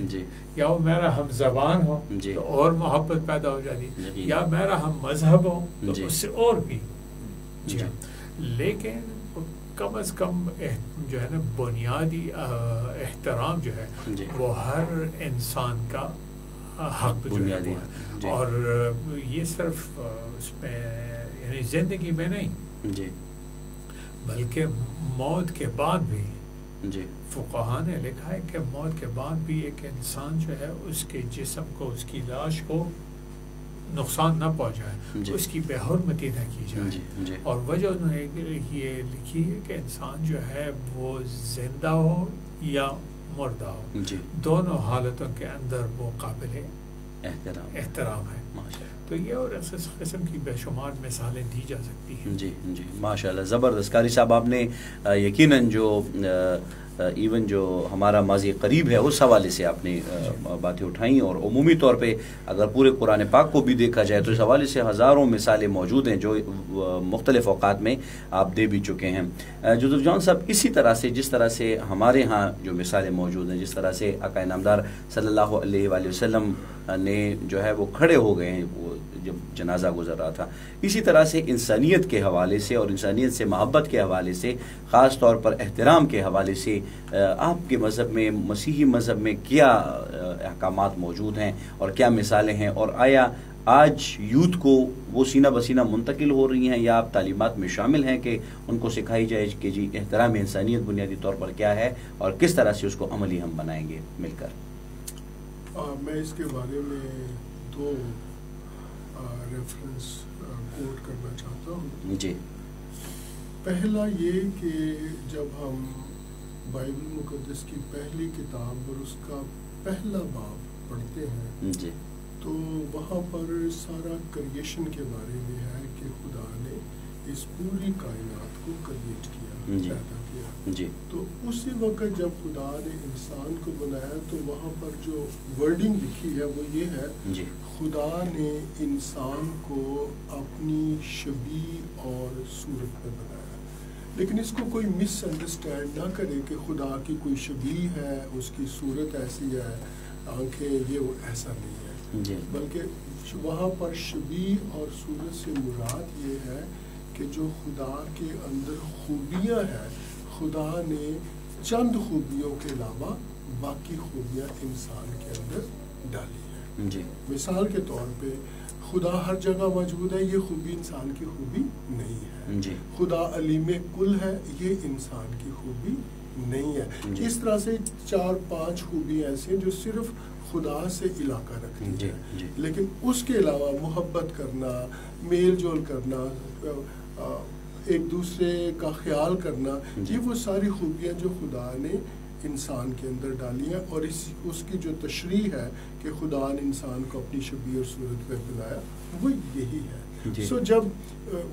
یا وہ میرا ہم زبان ہو تو اور محبت پیدا ہو جاتی ہے, یا میرا ہم مذہب ہو تو اس سے اور بھی. لیکن کم از کم جو ہے نا بنیادی احترام جو ہے وہ ہر انسان کا حق جو ہے, اور یہ صرف اس میں یعنی زندگی میں نہیں بلکہ موت کے بعد بھی. فقہاء نے لکھا ہے کہ موت کے بعد بھی ایک انسان جو ہے اس کے جسم کو, اس کی لاش کو نقصان نہ پہنچائے, اس کی بے حرمتی نہ کی جائے. اور وجہ انہوں نے یہ لکھی ہے کہ انسان جو ہے وہ زندہ ہو یا مردہ ہو, دونوں حالتوں کے اندر وہ قابل احترام ہے. تو یہ اور اس قسم کی بے شمار مثالیں دی جا سکتی ہیں. جی جی ماشاء اللہ زبردست. قاری صاحب آپ نے یقیناً جو ایون جو ہمارا ماضی قریب ہے اس حوالے سے آپ نے باتیں اٹھائیں، اور عمومی طور پہ اگر پورے قرآن پاک کو بھی دیکھا جائے تو اس حوالے سے ہزاروں مثالیں موجود ہیں جو مختلف اوقات میں آپ دے بھی چکے ہیں. جوزف جان صاحب، اسی طرح سے جس طرح سے ہمارے ہاں جو مثالیں موجود ہیں، جس طرح سے آقا نامدار صلی اللہ علیہ وآلہ وسلم نے جو ہے وہ کھڑے ہو گئے ہیں وہ جب جنازہ گزر رہا تھا، اسی طرح سے انسانیت کے حوالے سے اور انسانیت سے محبت کے حوالے سے، خاص طور پر احترام کے حوالے سے آپ کے مذہب میں، مسیحی مذہب میں کیا احکامات موجود ہیں اور کیا مثالیں ہیں، اور آیا آج یوتھ کو وہ سینہ بسینہ منتقل ہو رہی ہیں یا آپ تعلیمات میں شامل ہیں کہ ان کو سکھائی جائے کہ جی احترام انسانیت بنیادی طور پر کیا ہے اور کس طرح سے اس کو عملی ہم بنائیں گے مل کر؟ میں اس کے بارے میں دو ریفرنس کوٹ کرنا چاہتا ہوں. جی. پہلا یہ کہ جب ہم بائبل مقدس کی پہلی کتاب اور اس کا پہلا باب پڑھتے ہیں جی تو وہاں پر سارا کریشن کے بارے میں ہے کہ خدا نے اس پوری کائنات کو کریٹ کیا، پیدا کیا. جی. تو اسی وقت جب خدا نے انسان کو بنایا تو وہاں پر جو ورڈنگ لکھی ہے وہ یہ ہے، جی خدا نے انسان کو اپنی شبیہ اور صورت میں بنایا. لیکن اس کو کوئی مس انڈرسٹینڈ نہ کرے کہ خدا کی کوئی شبیہ ہے، اس کی صورت ایسی ہے، آنکھیں یہ وہ، ایسا نہیں ہے. جی. بلکہ وہاں پر شبیہ اور صورت سے مراد یہ ہے کہ جو خدا کے اندر خوبیاں ہیں، خدا نے چند خوبیوں کے علاوہ باقی خوبیاں انسان کے اندر ڈالی ہیں. جی. مثال کے طور پہ خدا ہر جگہ موجود ہے، یہ خوبی انسان کی خوبی نہیں ہے. جی. خدا علیم کل ہے، یہ انسان کی خوبی نہیں ہے. جی. اس طرح سے 4-5 خوبی ایسی ہیں جو صرف خدا سے علاقہ رکھتی ہیں. جی. جی. لیکن اس کے علاوہ محبت کرنا، میل جول کرنا، ایک دوسرے کا خیال کرنا، یہ وہ ساری خوبیاں جو خدا نے انسان کے اندر ڈالی ہیں. اور اس کی جو تشریح ہے کہ خدا نے انسان کو اپنی شبیہ اور صورت میں بنایا، وہ یہی ہے. سو جب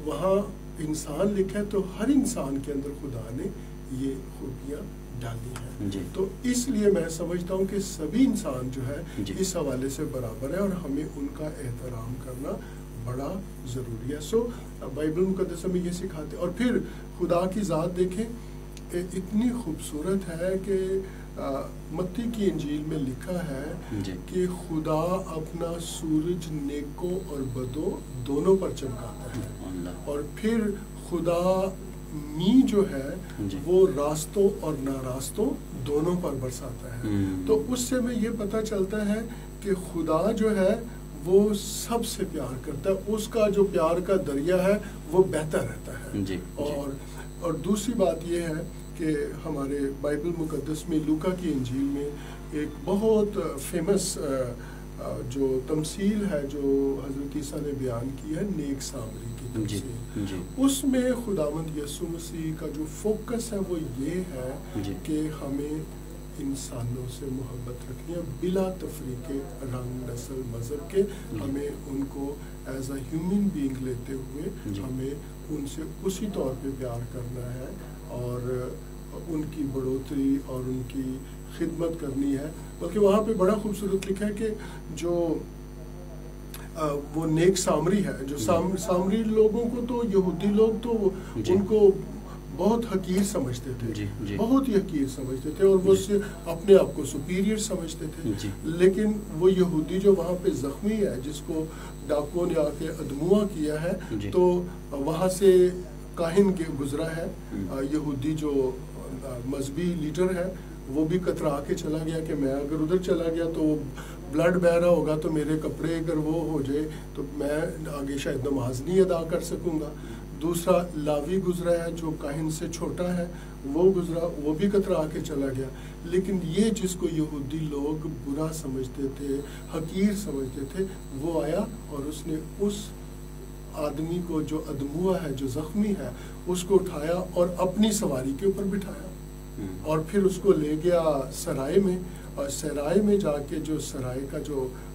وہاں انسان لکھا ہے تو ہر انسان کے اندر خدا نے یہ خوبیاں ڈالی ہیں. جی. تو اس لیے میں سمجھتا ہوں کہ سبھی انسان جو ہے جی. اس حوالے سے برابر ہے اور ہمیں ان کا احترام کرنا بڑا ضروری ہے. سو بائبل مقدس میں یہ سکھاتے. اور پھر خدا کی ذات دیکھیں، اتنی خوبصورت ہے کہ متی کی انجیل میں لکھا ہے جی. کہ خدا اپنا سورج نیکوں اور بدوں دونوں پر چمکاتا ہے، اور پھر خدا می جو ہے جی. وہ راستوں اور ناراستوں دونوں پر برساتا ہے. تو اس سے ہمیں یہ پتہ چلتا ہے کہ خدا جو ہے وہ سب سے پیار کرتا ہے، اس کا جو پیار کا دریا ہے وہ بہتا رہتا ہے. جی. اور دوسری بات یہ ہے کہ ہمارے بائبل مقدس میں لوکا کی انجیل میں ایک بہت فیمس جو تمثیل ہے جو حضرت عیسیٰ نے بیان کی ہے، نیک سامری کی تمثیل. جی. اس میں خداوند یسوع مسیح کا جو فوکس ہے وہ یہ ہے جی. کہ ہمیں انسانوں سے محبت رکھنی ہے بلا تفریق رنگ، نسل، مذہب کے. ہمیں ان کو ایز اے ہیومن بینگ لیتے ہوئے ہمیں ان سے اسی طور پہ پیار کرنا ہے اور ان کی بڑھوتری اور ان کی خدمت کرنی ہے. بلکہ وہاں پہ بڑا خوبصورت لکھا ہے کہ جو وہ نیک سامری ہے، جو سامری لوگوں کو تو یہودی لوگ تو ان کو بہت حقیر سمجھتے تھے، بہت ہی حقیر سمجھتے تھے، اور وہ اپنے آپ کو سپیریئر سمجھتے تھے. لیکن وہ یہودی جو وہاں پہ زخمی ہے، جس کو ڈاکوؤں نے آ کے ادموا کیا ہے، تو وہاں سے کاہن گزرا ہے، یہودی جو مذہبی لیڈر ہے، وہ بھی کترا کے چلا گیا کہ میں اگر ادھر چلا گیا تو بلڈ بہ رہا ہوگا تو میرے کپڑے اگر وہ ہو جائے تو میں آگے شاید نماز نہیں ادا کر سکوں گا. دوسرا لاوی گزرا ہے جو کاہن سے چھوٹا ہے، وہ گزرا، وہ بھی کترا کے چلا گیا. لیکن یہ جس کو یہودی لوگ برا سمجھتے تھے، حقیر سمجھتے تھے، وہ آیا اور اس نے اس آدمی کو جو ادموا ہے، جو زخمی ہے، اس کو اٹھایا اور اپنی سواری کے اوپر بٹھایا اور پھر اس کو لے گیا سرائے میں، اور سرائے میں جا کے جو سرائے کا جو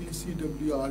PCWR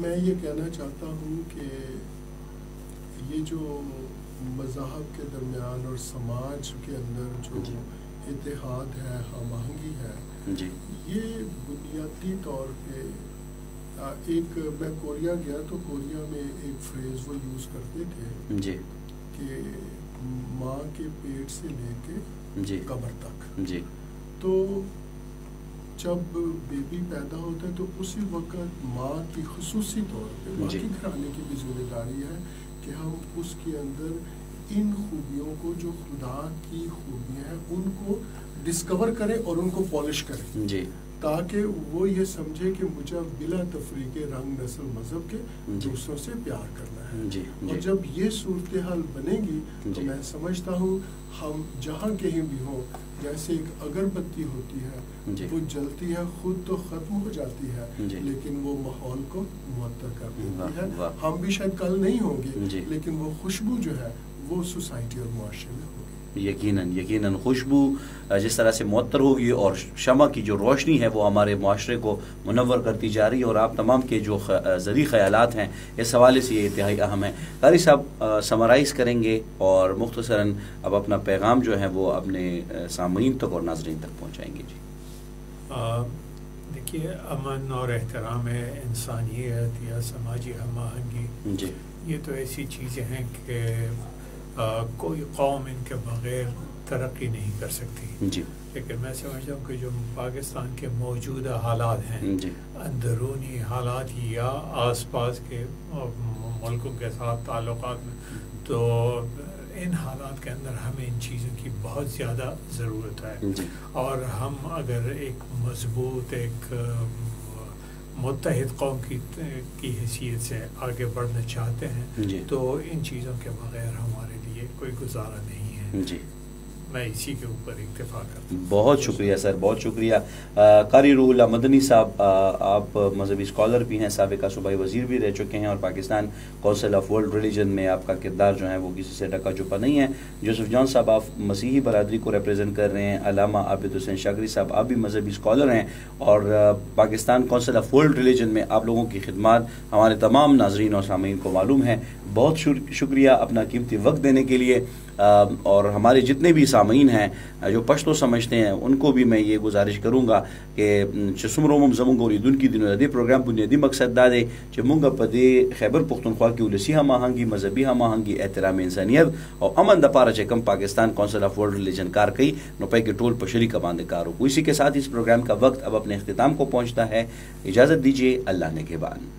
میں یہ کہنا چاہتا ہوں کہ یہ جو مذاہب کے درمیان اور سماج کے اندر جو اتحاد ہے، ہم آہنگی ہے، یہ بنیادی طور پہ ایک، میں کوریا گیا تو کوریا میں ایک فریز وہ یوز کرتے تھے کہ ماں کے پیٹ سے لے کے قبر تک. تو جب بیبی پیدا ہوتا ہے تو اسی وقت ماں کی خصوصی طور پہ باقی گھرانے کی بھی ذمہ داری ہے کہ ہم اس کے اندر ان خوبیوں کو، جو خدا کی خوبیاں ہیں، ان کو ڈسکور کریں اور ان کو پالش کریں، تاکہ وہ یہ سمجھے کہ مجھے بلا تفریق رنگ، نسل، مذہب کے دوسروں سے پیار کرنا ہے. اور جب یہ صورتحال بنے گی تو میں سمجھتا ہوں ہم جہاں کہیں بھی ہوں، جیسے ایک اگربتی ہوتی ہے، وہ جلتی ہے، خود تو ختم ہو جاتی ہے، لیکن وہ ماحول کو معطر کر دیتی ہے. ہم بھی شاید کل نہیں ہوں گے، لیکن وہ خوشبو جو ہے وہ سوسائٹی اور معاشرے میں ہوگی. یقیناً خوشبو جس طرح سے معطر ہوگی اور شمع کی جو روشنی ہے وہ ہمارے معاشرے کو منور کرتی جا رہی ہے، اور آپ تمام کے جو ذری خیالات ہیں اس حوالے سے یہ انتہائی اہم ہے. قاری صاحب سمرائز کریں گے اور مختصراً اب اپنا پیغام جو ہے وہ اپنے سامعین تک اور ناظرین تک پہنچائیں گے. دیکھیے، امن اور احترام انسانیت یا سماجی ہم آہنگی، یہ تو ایسی چیزیں ہیں کہ کوئی قوم ان کے بغیر ترقی نہیں کر سکتی. لیکن میں سمجھتا ہوں کہ جو پاکستان کے موجودہ حالات ہیں، اندرونی حالات یا آس پاس کے ملکوں کے ساتھ تعلقات میں، تو ان حالات کے اندر ہمیں ان چیزوں کی بہت زیادہ ضرورت ہے. اور ہم اگر ایک مضبوط، ایک متحد قوم کی حیثیت سے آگے بڑھنا چاہتے ہیں تو ان چیزوں کے بغیر ہمارے لیے کوئی گزارا نہیں ہے. میں اسی کے اوپر اکتفا کرتا ہوں. بہت شکریہ سر، بہت شکریہ. قاری روح اللہ مدنی صاحب، آپ مذہبی اسکالر بھی ہیں، سابقہ صوبائی وزیر بھی رہ چکے ہیں، اور Pakistan council of world religion میں آپ کا کردار جو ہے وہ کسی سے ڈکا چھپا نہیں ہے. جوزف جان صاحب، آپ مسیحی برادری کو ریپرزینٹ کر رہے ہیں. علامہ عابد حسین شاگری صاحب، آپ بھی مذہبی اسکالر ہیں، اور Pakistan council of world religion میں آپ لوگوں کی خدمات ہمارے تمام ناظرین اور سامعین کو معلوم ہے. بہت شکریہ اپنا قیمتی وقت دینے کے لیے. اور ہمارے جتنے بھی سامعین ہیں جو پشتو سمجھتے ہیں ان کو بھی میں یہ گزارش کروں گا کہ چسمروم زمونږ اوریدونکي دي، نو د دې پروګرام بنیادي مقصد دا دی چې مونږ په دې خیبر پختونخوا کې ولسی هم آهنګي، مذهبي هم آهنګي، احترام انسانیت او امن د پاره چې کوم Pakistan council of world religion کار کوي نو پای کې ټول په شریکه باندې کار وکړو. اسی کے ساتھ اس پروگرام کا وقت اب اپنے اختتام کو پہنچتا ہے. اجازت دیجیے، اللہ نگہبان.